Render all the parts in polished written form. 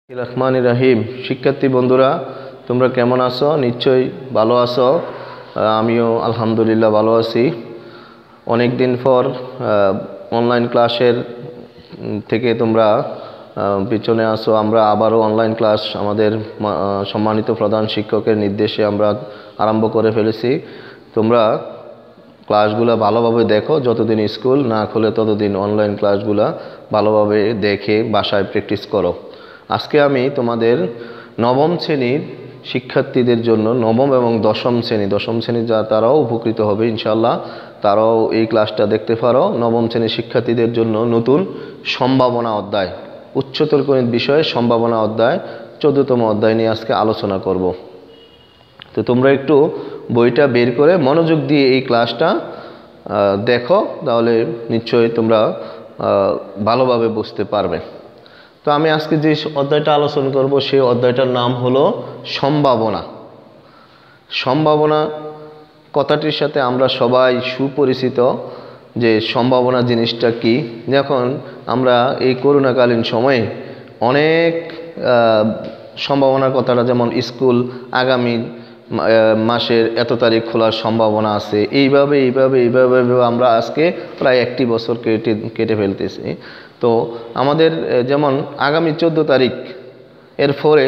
রহমানির রহিম। শিক্ষার্থী বন্ধুরা, তোমরা কেমন আছো? নিশ্চয়ই ভালো আছো। আমিও আলহামদুলিল্লাহ ভালো আছি। অনেক দিন পর অনলাইন ক্লাসের থেকে তোমরা পিছনে আসো। আমরা আবারও অনলাইন ক্লাস আমাদের সম্মানিত প্রধান শিক্ষকের নির্দেশে আমরা আরম্ভ করে ফেলেছি। তোমরা ক্লাসগুলো ভালোভাবে দেখো। যতদিন স্কুল না খোলে ততদিন অনলাইন ক্লাসগুলো ভালোভাবে দেখে বাসায় প্র্যাকটিস করো। আজকে আমি তোমাদের নবম শ্রেণীর শিক্ষার্থীদের জন্য, নবম এবং দশম শ্রেণী যা তারাও উপকৃত হবে ইনশাআল্লাহ, তারাও এই ক্লাসটা দেখতে পারো। নবম শ্রেণীর শিক্ষার্থীদের জন্য নতুন সম্ভাবনা অধ্যায়, উচ্চতর গণিত বিষয়ে সম্ভাবনা অধ্যায় 14তম অধ্যায় নিয়ে আজকে আলোচনা করব। তো তোমরা একটু বইটা বের করে মনোযোগ দিয়ে এই ক্লাসটা দেখো, তাহলে নিশ্চয়ই তোমরা ভালোভাবে বুঝতে পারবে। তো আমি আজকে যে অধ্যায়টা আলোচনা করব সেই অধ্যায়টার নাম হলো সম্ভাবনা। সম্ভাবনা কথাটির সাথে আমরা সবাই সুপরিচিত যে সম্ভাবনা জিনিসটা কি। যখন আমরা এই করোনাকালীন সময়ে অনেক সম্ভাবনার কথাটা, যেমন স্কুল আগামী মাসের এত তারিখ খোলার সম্ভাবনা আছে, এইভাবে আমরা আজকে প্রায় একটি বছর কেটে ফেলতেছি। তো আমাদের যেমন আগামী 14 তারিখ এর পরে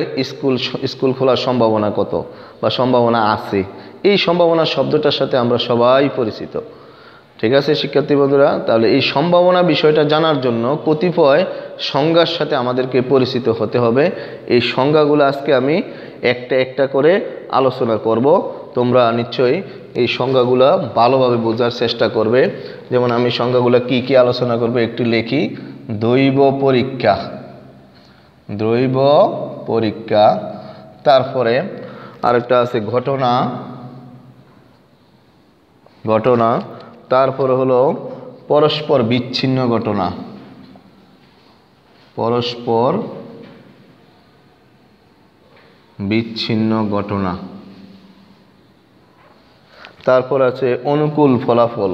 স্কুল খোলার সম্ভাবনা কত বা সম্ভাবনা আছে, এই সম্ভাবনা শব্দটার সাথে আমরা সবাই পরিচিত। ঠিক আছে শিক্ষার্থী বন্ধুরা, তাহলে এই সম্ভাবনা বিষয়টা জানার জন্য কতিপয় সংজ্ঞার সাথে আমাদেরকে পরিচিত হতে হবে। এই সংজ্ঞাগুলো আজকে আমি একটা একটা করে আলোচনা করব। তোমরা নিশ্চয়ই এই সংজ্ঞাগুলো ভালোভাবে বোঝার চেষ্টা করবে। যেমন আমি সংজ্ঞাগুলো কি কি আলোচনা করব একটু লিখি। দৈব পরীক্ষা, তারপরে আরেকটা আছে ঘটনা, তারপরে হলো পরস্পর বিচ্ছিন্ন ঘটনা, তারপর আছে অনুকূল ফলাফল,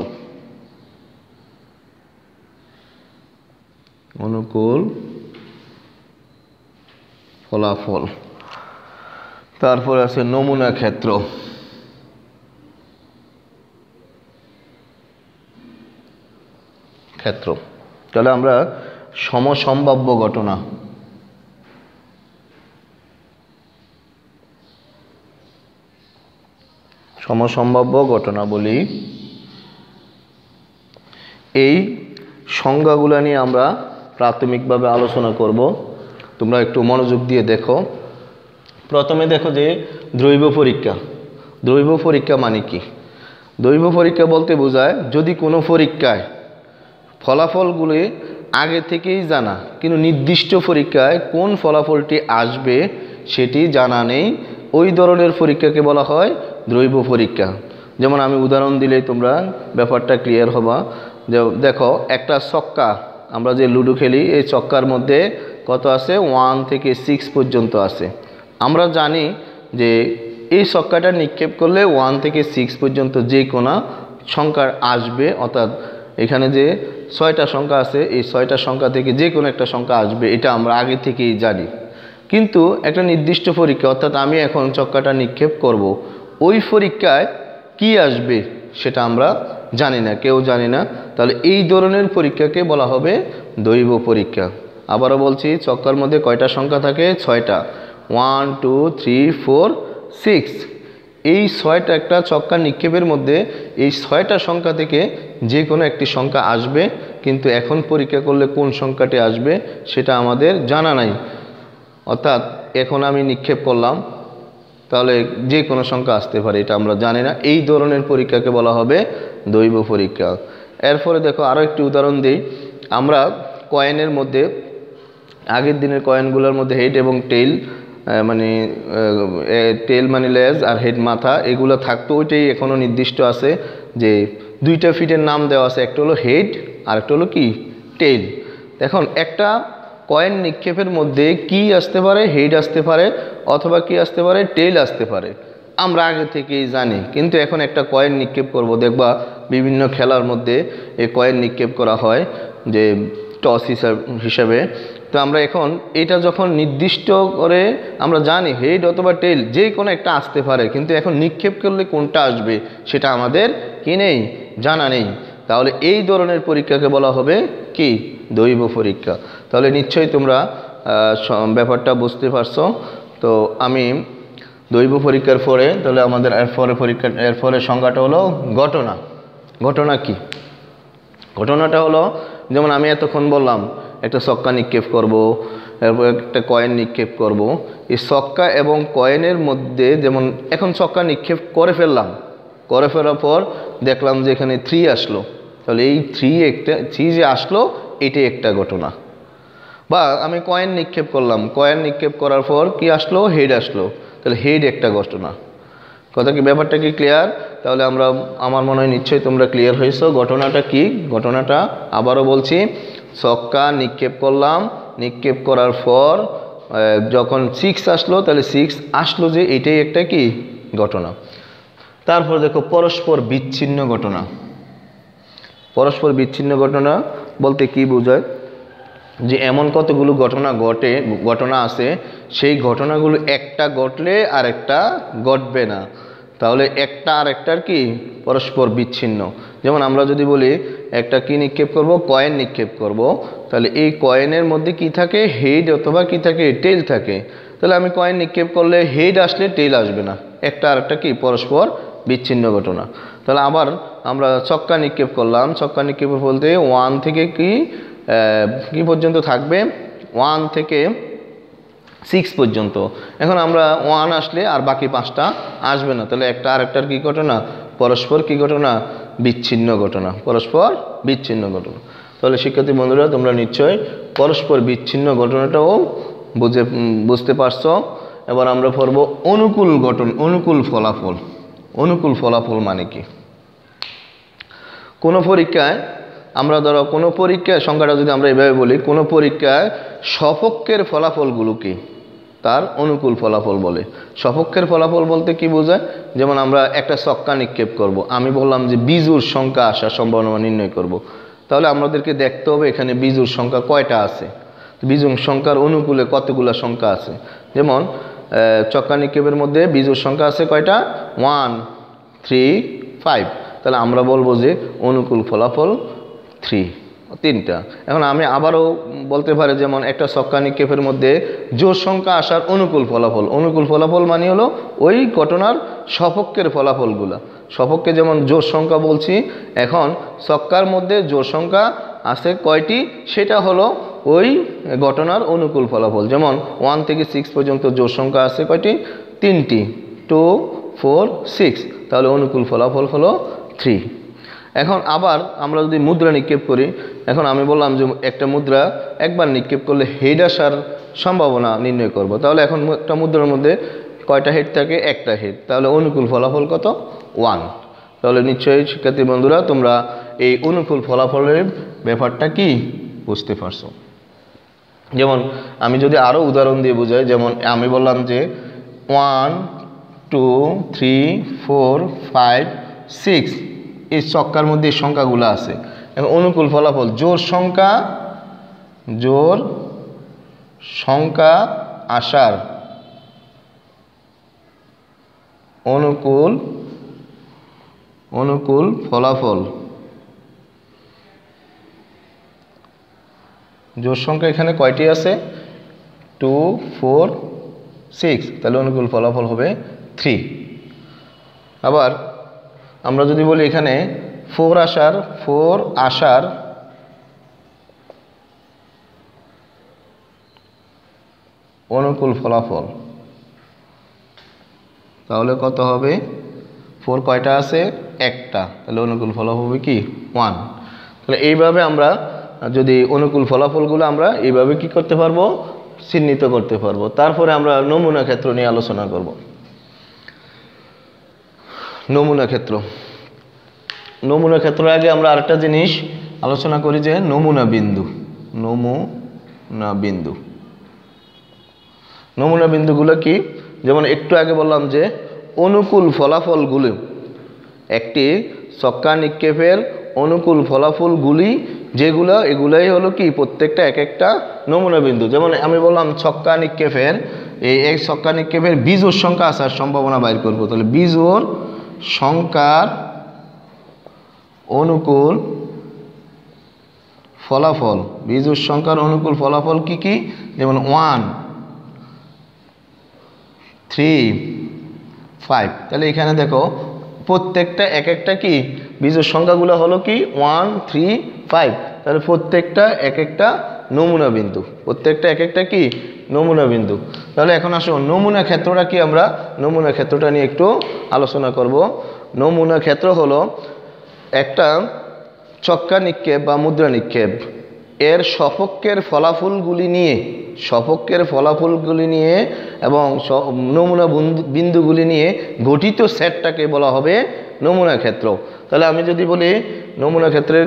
তারপর আছে নমুনা ক্ষেত্র, তাহলে আমরা সমসম্ভাব্য ঘটনা বলি। এই সংজ্ঞাগুলো নিয়ে আমরা প্রাথমিকভাবে আলোচনা করব। তোমরা একটু মনোযোগ দিয়ে দেখো। প্রথমে দেখো যে দ্বৈব পরীক্ষা মানে কি। দ্বৈব পরীক্ষা বলতে বোঝায় যদি কোনো পরীক্ষায় ফলাফলগুলি আগে থেকেই জানা, কিন্তু নির্দিষ্ট পরীক্ষায় কোন ফলাফলটি আসবে সেটি জানা নেই, ওই ধরনের পরীক্ষাকে বলা হয় দ্বৈব পরীক্ষা। যেমন আমি উদাহরণ দিলেই তোমরা ব্যাপারটা ক্লিয়ার হবা। যে দেখো, একটা ছক্কা, আমরা যে লুডো খেলি, এই ছক্কার মধ্যে কত আছে? 1 থেকে 6 পর্যন্ত আছে। আমরা জানি যে এই ছক্কাটা নিক্ষেপ করলে 1 থেকে 6 পর্যন্ত যে কোনো সংখ্যা আসবে, অর্থাৎ এখানে যে 6টা সংখ্যা আছে, এই 6টা সংখ্যা থেকে যে কোনো একটা সংখ্যা আসবে, এটা আমরা আগে থেকেই জানি। কিন্তু একটা নির্দিষ্ট পরীক্ষা, অর্থাৎ আমি এখন ছক্কাটা নিক্ষেপ করব, ওই পরীক্ষায় কি আসবে সেটা আমরা জানি না, কেউ জানি না। তাহলে এই ধরনের পরীক্ষাকে বলা হবে দৈব পরীক্ষা। আবারও বলছি, ছক্কার মধ্যে কয়টা সংখ্যা থাকে? 6টা। 1 2 3 4 6। এই 6টা একটা ছক্কা নিক্ষেপের মধ্যে এই 6টা সংখ্যা থেকে যে কোনো একটি সংখ্যা আসবে, কিন্তু এখন পরীক্ষা করলে কোন সংখ্যাটি আসবে সেটা আমাদের জানা নাই। অর্থাৎ এখন আমি নিক্ষেপ করলাম, তাহলে যে কোনো সংখ্যা আসতে পারে, এটা আমরা জানি না। এই ধরনের পরীক্ষাকে বলা হবে দৈব পরীক্ষা। এরপরে দেখো আরও একটি উদাহরণ দিই। আমরা কয়েনের মধ্যে, আগের দিনের কয়েনগুলোর মধ্যে হেড এবং টেইল, মানে টেল মানে লেজ আর হেড মাথা, এগুলো থাকতো। ওইটাই এখনও নির্দিষ্ট আছে যে 2টা ফিটের নাম দেওয়া আছে, একটা হলো হেড আর একটা হলো কি টেইল। এখন একটা কয়েন নিক্ষেপের মধ্যে কি আসতে পারে? হেড আসতে পারে, অথবা কি আসতে পারে? টেইল আসতে পারে। আমরা আগে থেকেই জানি, কিন্তু এখন একটা কয়েন নিক্ষেপ করব, দেখবা বিভিন্ন খেলার মধ্যে এই কয়েন নিক্ষেপ করা হয় যে টস হিসাবে। তো আমরা এখন এটা যখন নির্দিষ্ট করে আমরা জানি হেড অথবা টেইল যে কোনো একটা আসতে পারে, কিন্তু এখন নিক্ষেপ করলে কোনটা আসবে সেটা আমাদের কি নেই, জানা নেই। তাহলে এই ধরনের পরীক্ষাকে বলা হবে কি, দৈব পরীক্ষা। তাহলে নিশ্চয়ই তোমরা ব্যাপারটা বুঝতে পারছো। তো আমি দৈব পরীক্ষার পরে তাহলে আমাদের এরপরে সংজ্ঞাটা হলো ঘটনা। ঘটনা কি? ঘটনাটা হলো যেমন আমি এতক্ষণ বললাম একটা ছক্কা নিক্ষেপ করব, এরপর একটা কয়েন নিক্ষেপ করব। এই ছক্কা এবং কয়েনের মধ্যে যেমন এখন ছক্কা নিক্ষেপ করে ফেলার পর দেখলাম যে এখানে 3 আসলো, তাহলে এই 3 যে আসলো এটাই একটা ঘটনা। বা আমি কয়েন নিক্ষেপ করলাম, কয়েন নিক্ষেপ করার পর কি আসলো, হেড আসলো, তাহলে হেড একটা ঘটনা। কথা কি, ব্যাপারটা কি ক্লিয়ার? তাহলে আমার মনে হয় নিশ্চয়ই তোমরা ক্লিয়ার হয়েছো। ঘটনাটা কি? ঘটনাটা আবারও বলছি, ছক্কা নিক্ষেপ করলাম, নিক্ষেপ করার পর যখন 6 আসলো, তাহলে 6 আসলো যে এটাই একটা কি, ঘটনা। তারপর দেখো পরস্পর বিচ্ছিন্ন ঘটনা। পরস্পর বিচ্ছিন্ন ঘটনা বলতে কি বোঝায়, যে এমন কতগুলো ঘটনা আছে, সেই ঘটনাগুলো একটা ঘটলে আর একটা ঘটবে না, তাহলে একটা আর একটার কি পরস্পর বিচ্ছিন্ন। যেমন আমরা যদি বলি একটা কি নিক্ষেপ করব, কয়েন নিক্ষেপ করব, তাহলে এই কয়েনের মধ্যে কি থাকে, হেড অথবা কি থাকে, টেইল থাকে। তাহলে আমি কয়েন নিক্ষেপ করলে হেড আসলে টেইল আসবে না, একটা আর একটা কি পরস্পর বিচ্ছিন্ন ঘটনা। তাহলে আবার আমরা ছক্কা নিক্ষেপ করলাম, ছক্কা নিক্ষেপ বলতে 1 থেকে কি পর্যন্ত থাকবে, 1 থেকে 6 পর্যন্ত। এখন আমরা 1 আসলে আর বাকি 5টা আসবে না, তাহলে একটা আর একটার কি ঘটনা, পরস্পর কি ঘটনা, বিচ্ছিন্ন ঘটনা, পরস্পর বিচ্ছিন্ন ঘটনা। তাহলে শিক্ষার্থী বন্ধুরা তোমরা নিশ্চয় পরস্পর বিচ্ছিন্ন ঘটনাটাও বুঝতে পারছো। এবার আমরা পড়ব অনুকূল ঘটনা, অনুকূল ফলাফল। অনুকূল ফলাফল মানে কি? কোনো পরীক্ষায় আমরা ধরো কোনো পরীক্ষায় সংখ্যাটা যদি আমরা এভাবে বলি, কোনো পরীক্ষায় সপক্ষের ফলাফলগুলো কি, তার অনুকূল ফলাফল বলে। সপক্ষের ফলাফল বলতে কি বোঝায়, যেমন আমরা একটা ছক্কা নিক্ষেপ করব, আমি বললাম যে বিজোড় সংখ্যা আসার সম্ভাবনা নির্ণয় করব, তাহলে আমাদেরকে দেখতে হবে এখানে বিজোড় সংখ্যা কয়টা আছে, বিজোড় সংখ্যার অনুকূলে কতগুলো সংখ্যা আছে। যেমন ছক্কা নিক্ষেপের মধ্যে বিজোড় সংখ্যা আছে কয়টা, 1, 3, 5, তাহলে আমরা বলবো যে অনুকূল ফলাফল 3টা। এখন আমি আবারও বলতে পারি, যেমন একটা ছক্কা নিক্ষেপের মধ্যে জোড় সংখ্যা আসার অনুকূল ফলাফল। অনুকূল ফলাফল মানে হলো ওই ঘটনার সপক্ষের ফলাফলগুলা। সপক্ষে যেমন জোড় সংখ্যা বলছি, এখন ছক্কার মধ্যে জোড় সংখ্যা আছে কয়টি, সেটা হলো ওই ঘটনার অনুকূল ফলাফল। যেমন 1 থেকে 6 পর্যন্ত জোড় সংখ্যা আছে কয়টি, 3টি, 2, 4, 6, তাহলে অনুকূল ফলাফল হলো 3। এখন আবার আমরা যদি মুদ্রা নিক্ষেপ করি, এখন আমি বললাম যে একটা মুদ্রা একবার নিক্ষেপ করলে হেড আসার সম্ভাবনা নির্ণয় করব, তাহলে এখন একটা মুদ্রার মধ্যে কয়টা হেড থাকে, একটা হেড, তাহলে অনুকূল ফলাফল কত, 1। তাহলে নিশ্চয়ই শিক্ষার্থী বন্ধুরা তোমরা এই অনুকূল ফলাফলের ব্যাপারটা কি বুঝতে পারছো। যেমন আমি যদি আরও উদাহরণ দিয়ে বোঝাই, যেমন আমি বললাম যে 1, 2, 3, 4, 5, 6 এই ছক্কার মধ্যে এই সংখ্যাগুলো আছে। এবং অনুকূল ফলাফল জোড় সংখ্যা আসার অনুকূল ফলাফল, জোড় সংখ্যা এখানে কয়টি আছে, 2, 4, 6, তাহলে অনুকূল ফলাফল হবে 3। আবার আমরা যদি বলি এখানে 4 আসার অনুকূল ফলাফল, তাহলে কত হবে, 4 কয়টা আছে, একটা, তাহলে অনুকূল ফলাফল হবে কি, 1। তাহলে এইভাবে আমরা যদি অনুকূল ফলাফলগুলো আমরা এইভাবে কি করতে পারবো, চিহ্নিত করতে পারবো। তারপরে আমরা নমুনা ক্ষেত্র নিয়ে আলোচনা করব। নমুনা ক্ষেত্রের আগে আমরা আরেকটা জিনিস আলোচনা করি, যে নমুনা বিন্দুগুলো কি। যেমন একটু আগে বললাম যে অনুকূল ফলাফলগুলো, একটি ছক্কা নিক্ষেপের অনুকূল ফলাফলগুলি যেগুলো এগুলাই হলো কি প্রত্যেকটা এক একটা নমুনা বিন্দু। যেমন আমি বললাম ছক্কা নিক্ষেপের এই ছক্কা নিক্ষেপের বিজোড় সংখ্যা আসার সম্ভাবনা বাইর করব। তাহলে বিজোড় সংখ্যার অনুকূল ফলাফল, বিজোড় সংখ্যার অনুকূল ফলাফল কি কি? যেমন 1, 3, 5। তাহলে এখানে দেখো প্রত্যেকটা এক একটা কি বিজোড় সংখ্যাগুলো হলো কি 1, 3, 5। তাহলে প্রত্যেকটা এক একটা নমুনা বিন্দু, প্রত্যেকটা এক একটা কি নমুনা বিন্দু। তাহলে এখন আসো নমুনা ক্ষেত্রটা কি, আমরা নমুনা ক্ষেত্রটা নিয়ে একটু আলোচনা করব। নমুনা ক্ষেত্র হলো একটা চক্কা নিক্ষেপ বা মুদ্রা নিক্ষেপ এর সপক্ষের ফলাফলগুলি নিয়ে এবং নমুনা বিন্দুগুলি নিয়ে গঠিত সেটটাকে বলা হবে নমুনা ক্ষেত্র। তাহলে আমি যদি বলি নমুনা ক্ষেত্রের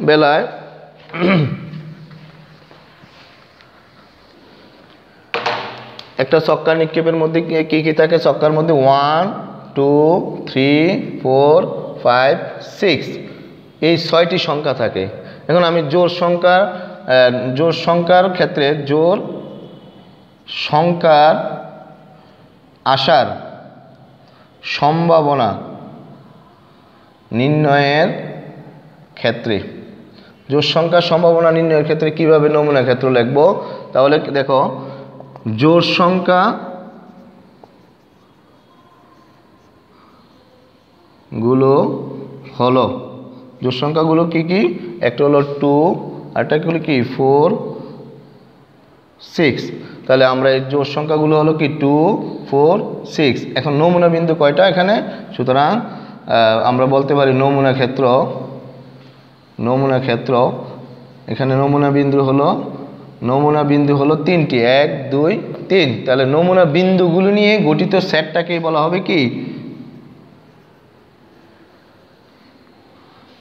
বেলায় একটা চক্কা নিক্ষেপের মধ্যে কি কি থাকে? চক্কার মধ্যে 1, 2, 3, 4, 5, 6 এই 6টি সংখ্যা থাকে। এখন আমি জোড় সংখ্যার ক্ষেত্রে জোড় সংখ্যার আসার সম্ভাবনা নির্ণয়ের ক্ষেত্রে, জোড় সংখ্যার সম্ভাবনা নির্ণয়ের ক্ষেত্রে কিভাবে নমুনা ক্ষেত্র লিখব? তাহলে দেখো জোড় সংখ্যা গুলো হলো, জোড় সংখ্যাগুলো কি কি? একটা হলো 2, আরেকটা হলো কি 4, 6। তাহলে আমরা এই জোড় সংখ্যাগুলো হলো কি 2, 4, 6। এখন নমুনা বিন্দু কয়টা এখানে? সুতরাং আমরা বলতে পারি নমুনা ক্ষেত্র এখানে নমুনা বিন্দু হলো 3টি, 1, 2, 3। তাহলে নমুনা বিন্দুগুলো নিয়ে গঠিত সেটটাকে বলা হবে কি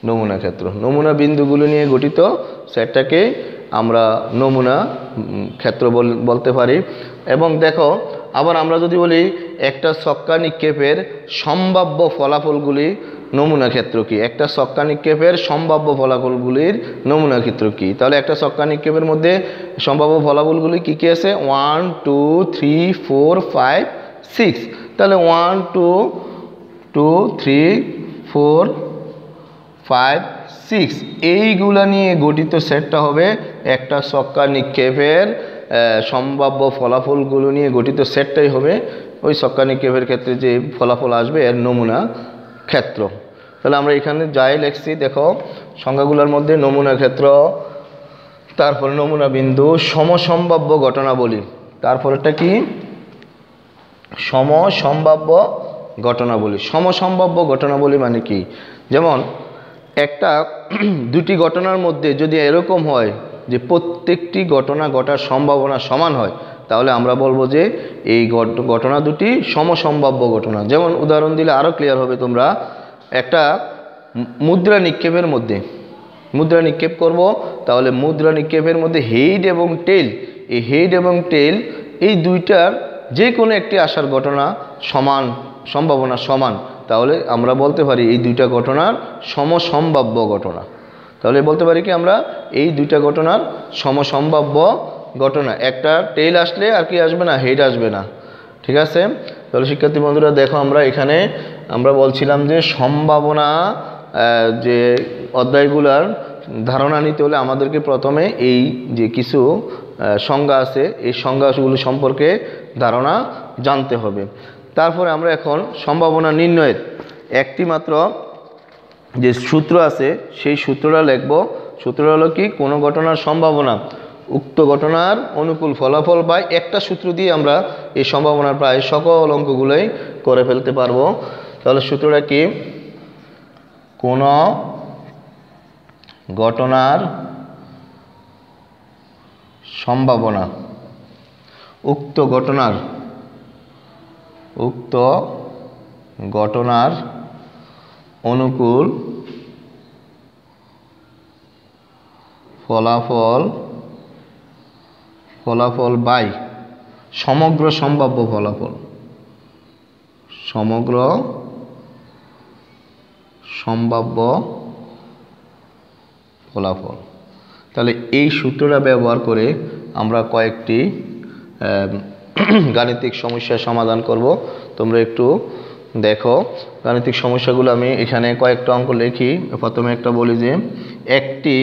নমুনা ক্ষেত্র। নমুনা বিন্দুগুলো নিয়ে গঠিত সেটটাকে আমরা নমুনা ক্ষেত্র বলতে পারি। এবং দেখো আবার আমরা যদি বলি একটা ছক্কা নিক্ষেপের সম্ভাব্য ফলাফলগুলি নমুনা ক্ষেত্র কি? একটা ছক্কা নিক্ষেপের সম্ভাব্য ফলাফলগুলির নমুনা ক্ষেত্র কি? তাহলে একটা ছক্কা নিক্ষেপের মধ্যে সম্ভাব্য ফলাফলগুলি কি কি আছে? 1, 2, 3, 4, 5, 6। তাহলে 1, 2, 3, 4, 5, 6 এইগুলা নিয়ে গঠিত সেটটা হবে একটা ছক্কা নিক্ষেপের সম্ভাব্য ফলাফলগুলো নিয়ে গঠিত সেটটাই হবে ওই ছক্কা নিক্ষেপের ক্ষেত্রে যে ফলাফল আসবে এর নমুনা ক্ষেত্র। তাহলে আমরা এখানে যাই লিখছি, দেখো সংখ্যাগুলোর মধ্যে নমুনা ক্ষেত্র, তারপরে নমুনা বিন্দু, সমসম্ভাব্য ঘটনাবলী। তারপরেটা কি? সমসম্ভাব্য ঘটনাবলী। সমসম্ভাব্য ঘটনাবলী মানে কি? যেমন একটা দুটি ঘটনার মধ্যে যদি এরকম হয় যে প্রত্যেকটি ঘটনা ঘটার সম্ভাবনা সমান হয়, তাহলে আমরা বলবো যে এই ঘটনা দুটি সমসম্ভাব্য ঘটনা। যেমন উদাহরণ দিলে আরও ক্লিয়ার হবে তোমরা। একটা মুদ্রা নিক্ষেপের মধ্যে মুদ্রা নিক্ষেপ করব, তাহলে মুদ্রা নিক্ষেপের মধ্যে হেড এবং টেল, এই হেড এবং টেল এই দুইটার যে কোনো একটি আসার ঘটনা সমান, সম্ভাবনা সমান। তাহলে আমরা বলতে পারি এই দুইটা ঘটনার সমসম্ভাব্য ঘটনা। তাহলে বলতে পারি কি আমরা এই দুইটা ঘটনার সমসম্ভাব্য ঘটনা। একটা টেল আসলে আর কি আসবে না? হেড আসবে না। ঠিক আছে? তাহলে শিক্ষার্থী বন্ধুরা দেখো আমরা বলছিলাম যে সম্ভাবনা যে অধ্যায়গুলার ধারণা নিতে হলে আমাদেরকে প্রথমে এই যে কিছু সংজ্ঞা আছে এই সংজ্ঞাগুলো সম্পর্কে ধারণা জানতে হবে। তারপরে আমরা এখন সম্ভাবনা নির্ণয়ের একটি মাত্র যে সূত্র আছে সেই সূত্রটা লিখব। সূত্রটা হলো কি? কোনো ঘটনার সম্ভাবনা উক্ত ঘটনার অনুকূল ফলাফল বা একটা সূত্র দিয়ে আমরা এই সম্ভাবনার প্রায় সকল অঙ্কগুলোই করে ফেলতে পারবো। তাহলে সূত্রটা কি? কোনো ঘটনার সম্ভাবনা উক্ত ঘটনার অনুকূল ফলাফল বাই সমগ্র সম্ভাব্য ফলাফল, সমগ্র সম্ভাব্য ফলাফল। তাহলে এই সূত্রটা ব্যবহার করে আমরা কয়েকটি গাণিতিক সমস্যার সমাধান করব। তোমরা একটু দেখো গাণিতিক সমস্যাগুলো আমি এখানে কয়েকটা অঙ্ক লিখি। প্রথমে একটা বলি যে একটি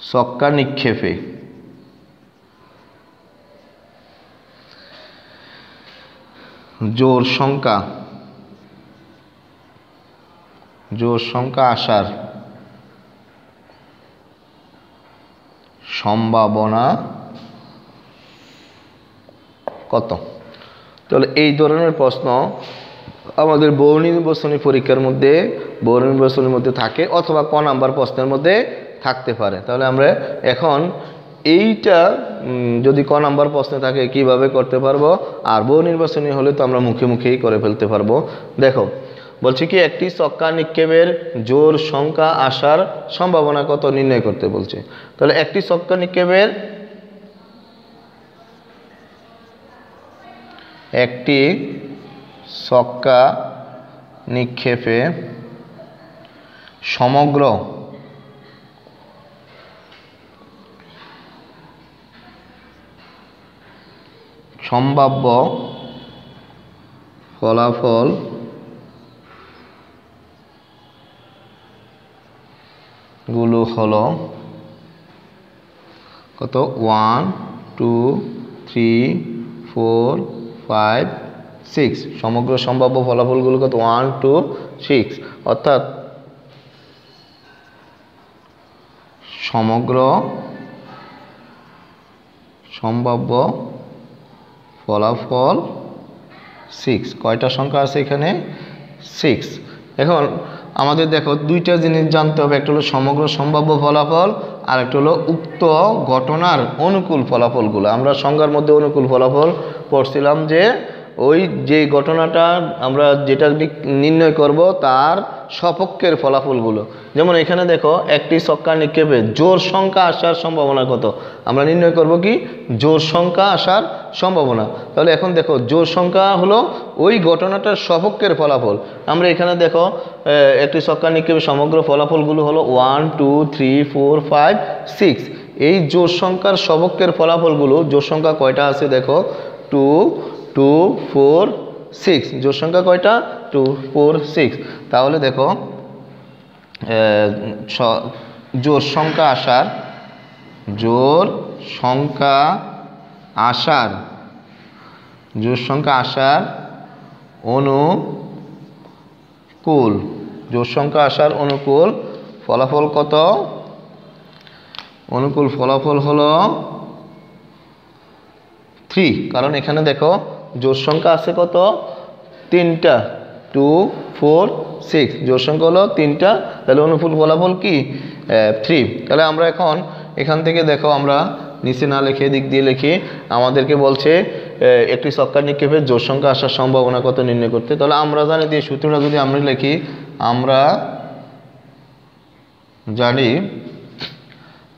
ছক্কা নিক্ষেপে জোড় সংখ্যা আসার সম্ভাবনা কত? তাহলে এই ধরনের প্রশ্ন আমাদের বহু নির্বাচনী পরীক্ষার মধ্যে বহু নির্বাচনের মধ্যে থাকে অথবা ক নাম্বার প্রশ্নের মধ্যে থাকতে পারে। তাহলে আমরা এখন এইটা যদি ক নাম্বার প্রশ্নে থাকে কিভাবে করতে পারবো, আর বহু নির্বাচনী হলে তো আমরা মুখে মুখেই করে ফেলতে পারবো। দেখো বলছে কি একটি ছক্কা নিক্ষেপের জোড় সংখ্যা আসার সম্ভাবনা কত নির্ণয় করতে বলছে। তাহলে একটি ছক্কা নিক্ষেপে সমগ্র সম্ভাব্য ফলাফল গুলো হলো কত? 1 2 3 4 5 6। সমগ্র সম্ভাব্য ফলাফলগুলো কত? 1 2 6। অর্থাৎ সমগ্র সম্ভাব্য ফলাফল 6। কয়টা সংখ্যা আছে এখানে? 6। এখন আমাদের দেখো দুইটা জিনিস জানতে হবে, একটা হলো সমগ্র সম্ভাব্য ফলাফল আর একটা হলো উক্ত ঘটনার অনুকূল ফলাফলগুলো। আমরা সংজ্ঞার মধ্যে অনুকূল ফলাফল পড়ছিলাম যে ওই যে ঘটনাটা আমরা যেটা নির্ণয় করব তার সপক্ষের ফলাফলগুলো। যেমন এখানে দেখো একটি ছক্কা নিক্ষেপে জোড় সংখ্যা আসার সম্ভাবনা কত, আমরা নির্ণয় করব কি জোড় সংখ্যা আসার সম্ভাবনা। তাহলে এখন দেখো জোড় সংখ্যা হলো ওই ঘটনাটার সপক্ষের ফলাফল। আমরা এখানে দেখো একটি ছক্কা নিক্ষেপে সমগ্র ফলাফলগুলো হলো 1 2 3 4 5 6। এই জোড় সংখ্যার সপক্ষের ফলাফলগুলো, জোড় সংখ্যা কয়টা আছে দেখো 2 2 4 6। জোড় সংখ্যা কয়টা? 2 4 6। তাহলে দেখো জোড় সংখ্যা আসার অনুকূল ফলাফল কত? অনুকূল ফলাফল হলো 3। কারণ এখানে দেখো জোড় সংখ্যা আছে কত? 3টা, 2 4 6। জোড় সংখ্যা হলো 3টা, তাহলে অনুকূল ফলাফল কি 3। তাহলে আমরা এখন এখান থেকে দেখো আমরা নিচে না লিখে দিক দিয়ে লিখি। আমাদেরকে বলছে একটি ছক্কা নিক্ষেপের জোড় সংখ্যা আসার সম্ভাবনা কত নির্ণয় করতে। তাহলে আমরা জানি যে সূত্রটা যদি আমরা লিখি, আমরা জানি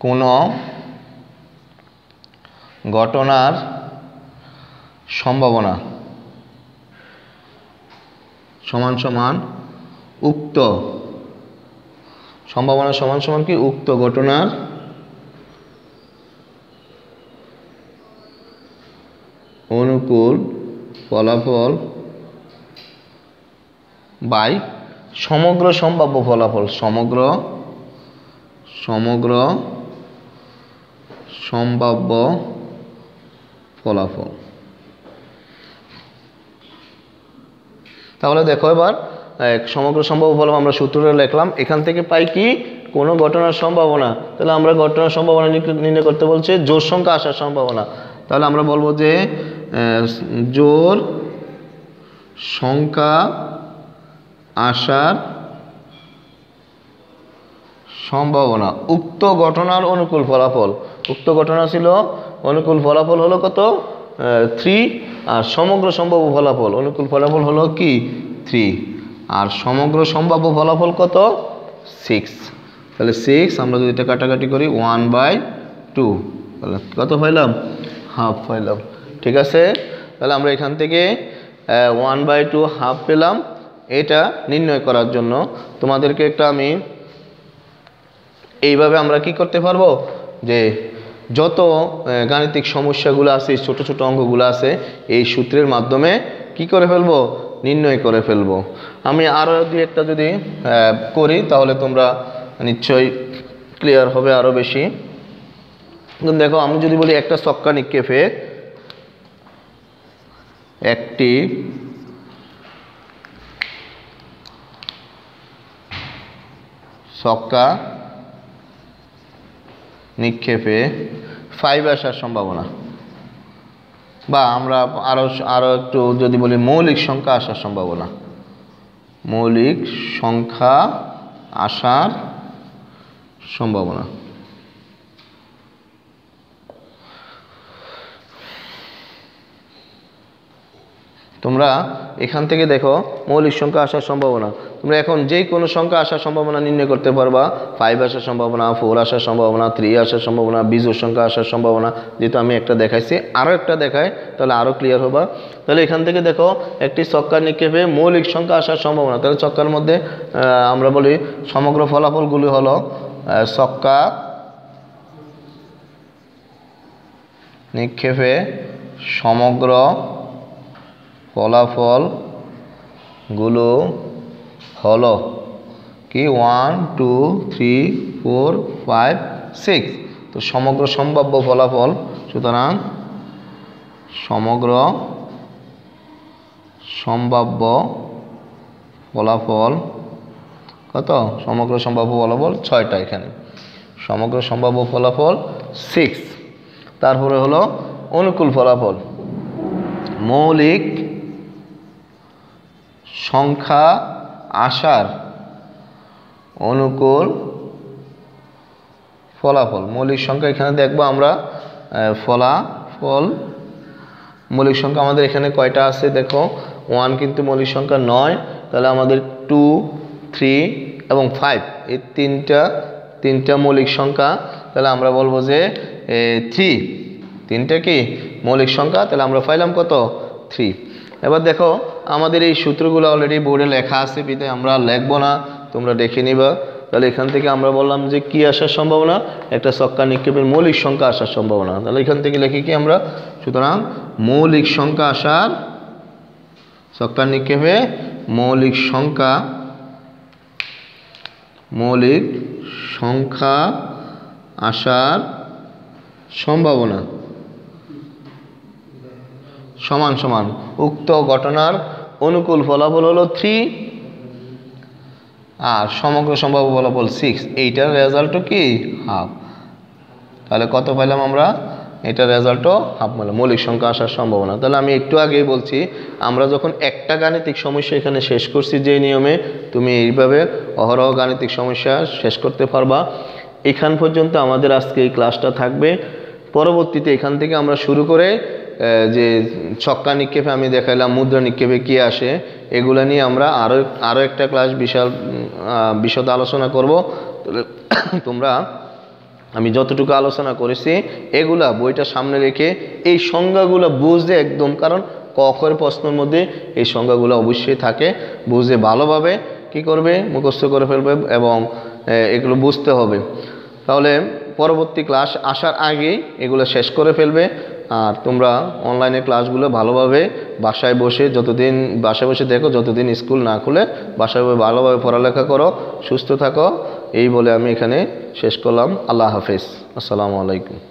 কোনো ঘটনার সম্ভাবনা সমান সমান উক্ত সম্ভাবনা সমান সমান কি উক্ত ঘটনার অনুকূল ফলাফল বাই সমগ্র সম্ভাব্য ফলাফল। সমগ্র সম্ভাব্য ফলাফল। তাহলে দেখো এবার সমগ্র সম্ভাব্য ফলাফল আমরা সূত্রটা লিখলাম। এখান থেকে পাই কি কোনো ঘটনার সম্ভাবনা। তাহলে আমরা ঘটনার সম্ভাবনা নির্ণয় করতে বলছে জোড় সংখ্যা আসার সম্ভাবনা। তাহলে আমরা বলবো যে জোড় সংখ্যা আসার সম্ভাবনা উক্ত ঘটনার অনুকূল ফলাফল। উক্ত ঘটনা ছিল অনুকূল ফলাফল হলো কত? 3। আর সমগ্র সম্ভাব্য ফলাফল অনুকূল ফলাফল হলো কি 3। আর সমগ্র সম্ভাব্য ফলাফল কত? 6। তাহলে 6 আমরা যদি এটা কাটাকাটি করি 1/2, তাহলে কত পাইলাম? হাফ পাইলাম। ঠিক আছে, তাহলে আমরা এখান থেকে 1/2 হাফ পেলাম। এটা নির্ণয় করার জন্য তোমাদেরকে একটা আমি এইভাবে আমরা কি করতে পারবো যে যত গাণিতিক সমস্যাগুলো আছে ছোট ছোট অঙ্কগুলো আছে এই সূত্রের মাধ্যমে কি করে ফেলবো নির্ণয় করে ফেলবো আমি আরও দুই একটা যদি করি তাহলে তোমরা নিশ্চয়ই ক্লিয়ার হবে আরও বেশি দেখো আমি যদি বলি একটা ছক্কা নিক্ষেপে একটি ছক্কা নিক্ষেপে 5 আসার সম্ভাবনা বা আমরা আরো একটু যদি বলি মৌলিক সংখ্যা আসার সম্ভাবনা মৌলিক সংখ্যা আসার সম্ভাবনা তোমরা এখান থেকে দেখো মৌলিক সংখ্যা আসার সম্ভাবনা তোমরা এখন যে কোনো সংখ্যা আসার সম্ভাবনা নির্ণয় করতে পারবা 5 আসার সম্ভাবনা 4 আসার সম্ভাবনা 3 আসার সম্ভাবনা বিজোড় সংখ্যা আসার সম্ভাবনা যেহেতু আমি একটা দেখাইছি আরও একটা দেখাই তাহলে আরও ক্লিয়ার হবা তাহলে এখান থেকে দেখো একটি ছক্কা নিক্ষেপে মৌলিক সংখ্যা আসার সম্ভাবনা তাহলে ছক্কার মধ্যে আমরা বলি সমগ্র ফলাফলগুলি হলো ছক্কা নিক্ষেপে সমগ্র ফলাফলগুলো হলো কি 1 2 3 4 5 6 তো সমগ্র সম্ভাব্য ফলাফল সুতরাং সমগ্র সম্ভাব্য ফলাফল কত সমগ্র সম্ভাব্য ফলাফল 6টা এখানে সমগ্র সম্ভাব্য ফলাফল 6 তারপরে হলো অনুকূল ফলাফল মৌলিক সংখ্যা আসার অনুকূল ফলাফল মৌলিক সংখ্যা এখানে দেখবো আমরা ফলাফল মৌলিক সংখ্যা আমাদের এখানে কয়টা আছে দেখো 1 কিন্তু মৌলিক সংখ্যা নয় তাহলে আমাদের 2 3 এবং 5 এই তিনটা মৌলিক সংখ্যা তাহলে আমরা বলবো যে 3 তিনটা কি মৌলিক সংখ্যা তাহলে আমরা পাইলাম কত 3 এবার দেখো আমাদের এই সূত্রগুলো অলরেডি বোর্ডে লেখা আছে বিধায় আমরা লিখবো না তোমরা দেখে নিবা তাহলে এখান থেকে আমরা বললাম যে কি আসার সম্ভাবনা একটা ছক্কা নিক্ষেপের মৌলিক সংখ্যা আসার সম্ভাবনা তাহলে এখান থেকে লিখি কি আমরা সুতরাং মৌলিক সংখ্যা আসার ছক্কা নিক্ষেপে মৌলিক সংখ্যা আসার সম্ভাবনা সমান সমান উক্ত ঘটনার অনুকূল ফলাফল হলো 3 আর সমগ্র সম্ভাব্য ফলাফল 6 এইটার রেজাল্টও কি হাফ তাহলে কত পাইলাম আমরা এটার রেজাল্টও হাফ মানে মৌলিক সংখ্যা আসার সম্ভাবনা তাহলে আমি একটু আগেই বলছি আমরা যখন একটা গাণিতিক সমস্যা এখানে শেষ করছি যে নিয়মে তুমি এইভাবে অহরহ গাণিতিক সমস্যা শেষ করতে পারবা এখান পর্যন্ত আমাদের আজকে এই ক্লাসটা থাকবে পরবর্তীতে এখান থেকে আমরা শুরু করে যে ছক্কা নিক্ষেপে আমি দেখাইলাম মুদ্রা নিক্ষেপে কি আসে এগুলা নিয়ে আমরা আরো একটা ক্লাস বিশদ আলোচনা করব তোমরা আমি যতটুকু আলোচনা করেছি এগুলা বইটা সামনে রেখে এই সংজ্ঞাগুলো বুঝে একদম কারণ কখের প্রশ্নের মধ্যে এই সংজ্ঞাগুলো অবশ্যই থাকে বুঝে ভালোভাবে কি করবে মুখস্থ করে ফেলবে এবং এগুলো বুঝতে হবে তাহলে পরবর্তী ক্লাস আসার আগেই এগুলো শেষ করে ফেলবে আর তোমরা অনলাইনে ক্লাসগুলো ভালোভাবে বাসায় বসে দেখো যতদিন স্কুল না খুলে বাসায় ভালোভাবে পড়ালেখা করো সুস্থ থাকো এই বলে আমি এখানে শেষ করলাম আল্লাহ হাফেজ আসসালামু আলাইকুম